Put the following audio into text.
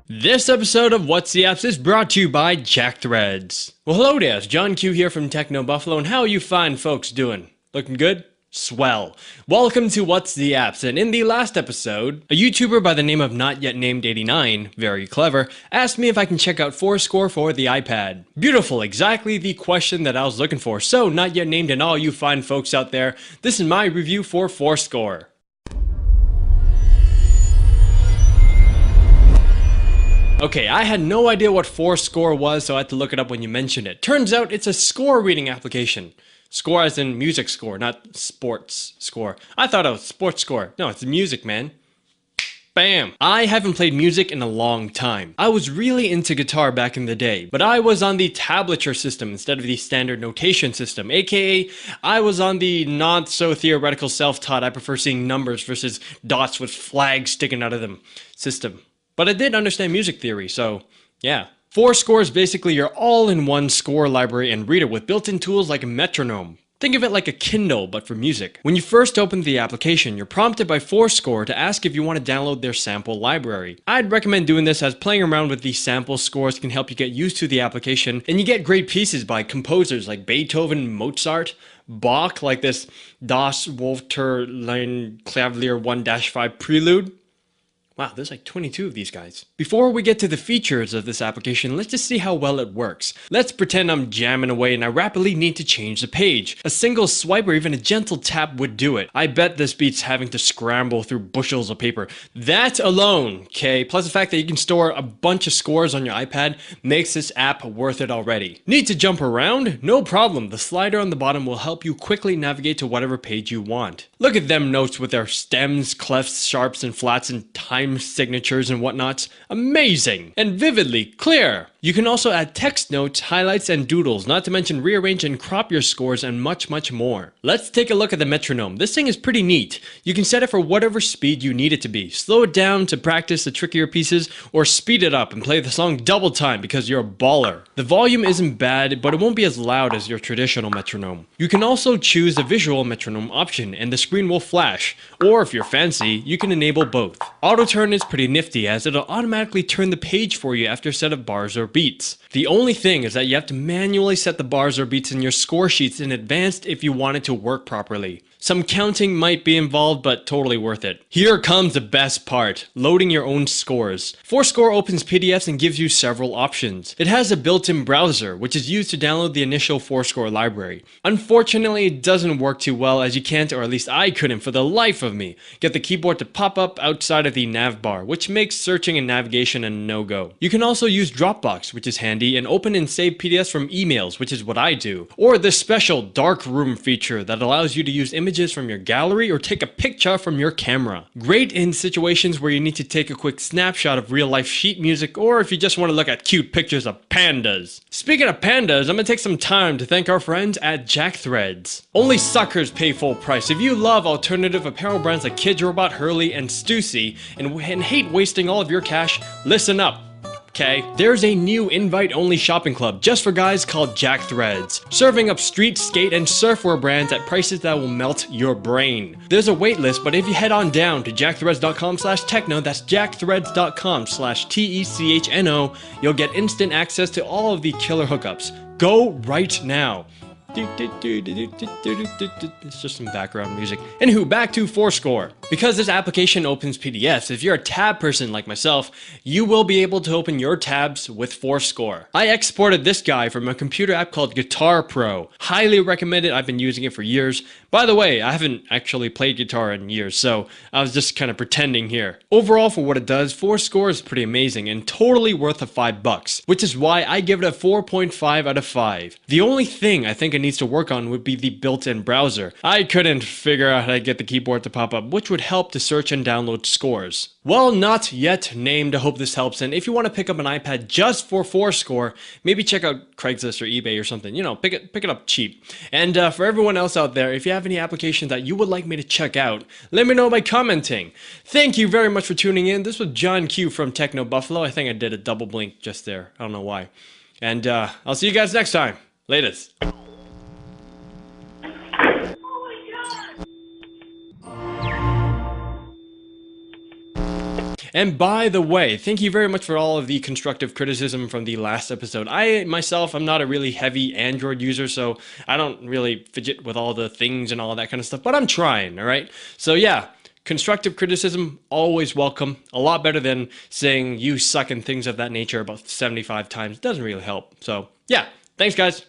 This episode of What's the Apps is brought to you by JackThreads. Well, hello there, it's John Q here from Techno Buffalo, and how are you fine folks doing? Looking good? Swell. Welcome to What's the Apps, and in the last episode, a YouTuber by the name of NotYetNamed89, very clever, asked me if I can check out Fourscore for the iPad. Beautiful, exactly the question that I was looking for. So, Not Yet Named and all you fine folks out there, this is my review for Fourscore. Okay, I had no idea what Fourscore was, so I had to look it up when you mentioned it. Turns out it's a score reading application. Score as in music score, not sports score. I thought it was sports score. No, it's music, man. Bam! I haven't played music in a long time. I was really into guitar back in the day, but I was on the tablature system instead of the standard notation system, aka I was on the not so theoretical self-taught I prefer seeing numbers versus dots with flags sticking out of them system. But I did understand music theory, so yeah. Fourscore is basically your all-in-one score library and reader with built-in tools like a metronome. Think of it like a Kindle, but for music. When you first open the application, you're prompted by Fourscore to ask if you want to download their sample library. I'd recommend doing this as playing around with these sample scores can help you get used to the application, and you get great pieces by composers like Beethoven, Mozart, Bach, like this Das Wolfterlein Klavier 1-5 Prelude. Wow, there's like 22 of these guys. Before we get to the features of this application, let's just see how well it works. Let's pretend I'm jamming away and I rapidly need to change the page. A single swipe or even a gentle tap would do it. I bet this beats having to scramble through bushels of paper. That alone, okay, plus the fact that you can store a bunch of scores on your iPad makes this app worth it already. Need to jump around? No problem. The slider on the bottom will help you quickly navigate to whatever page you want. Look at them notes with their stems, clefs, sharps, and flats, and time signatures and whatnots. Amazing and vividly clear. You can also add text notes, highlights, and doodles, not to mention rearrange and crop your scores and much more. Let's take a look at the metronome. This thing is pretty neat. You can set it for whatever speed you need it to be. Slow it down to practice the trickier pieces, or speed it up and play the song double time because you're a baller. The volume isn't bad, but it won't be as loud as your traditional metronome. You can also choose the visual metronome option and the screen will flash, or if you're fancy, you can enable both. Auto turn is pretty nifty as it'll automatically turn the page for you after a set of bars or beats. The only thing is that you have to manually set the bars or beats in your score sheets in advance if you want it to work properly. Some counting might be involved, but totally worth it. Here comes the best part, loading your own scores. Fourscore opens PDFs and gives you several options. It has a built-in browser, which is used to download the initial Fourscore library. Unfortunately, it doesn't work too well as you can't, or at least I couldn't for the life of me, get the keyboard to pop up outside of the nav bar, which makes searching and navigation a no-go. You can also use Dropbox, which is handy, and open and save PDFs from emails, which is what I do, or the special dark room feature that allows you to use images from your gallery or take a picture from your camera. Great in situations where you need to take a quick snapshot of real life sheet music or if you just want to look at cute pictures of pandas. Speaking of pandas, I'm gonna take some time to thank our friends at JackThreads. Only suckers pay full price. If you love alternative apparel brands like Kidrobot, Hurley, and Stussy and hate wasting all of your cash, listen up. Okay, there's a new invite-only shopping club just for guys called JackThreads, serving up street, skate, and surfwear brands at prices that will melt your brain. There's a waitlist, but if you head on down to jackthreads.com/techno, that's jackthreads.com/techno, you'll get instant access to all of the killer hookups. Go right now. It's just some background music. Anywho, back to Fourscore. Because this application opens PDFs, if you're a tab person like myself, you will be able to open your tabs with Fourscore. I exported this guy from a computer app called Guitar Pro. Highly recommend it. I've been using it for years. By the way, I haven't actually played guitar in years, so I was just kind of pretending here. Overall, for what it does, Fourscore is pretty amazing and totally worth the $5, which is why I give it a 4.5 out of 5. The only thing I think it needs to work on would be the built-in browser. I couldn't figure out how to get the keyboard to pop up, which would help to search and download scores. Well, not yet named. I hope this helps, and if you want to pick up an iPad just for Fourscore, maybe check out Craigslist or eBay or something. You know, pick it up cheap. And for everyone else out there, if you have any applications that you would like me to check out, let me know by commenting. Thank you very much for tuning in. This was John Q from Techno Buffalo. I think I did a double blink just there. I don't know why. And I'll see you guys next time. Latest. And by the way, thank you very much for all of the constructive criticism from the last episode. I myself, I'm not a really heavy Android user, so I don't really fidget with all the things and all that kind of stuff, but I'm trying, all right? So yeah, constructive criticism, always welcome. A lot better than saying you suck and things of that nature about 75 times. It doesn't really help. So yeah, thanks guys.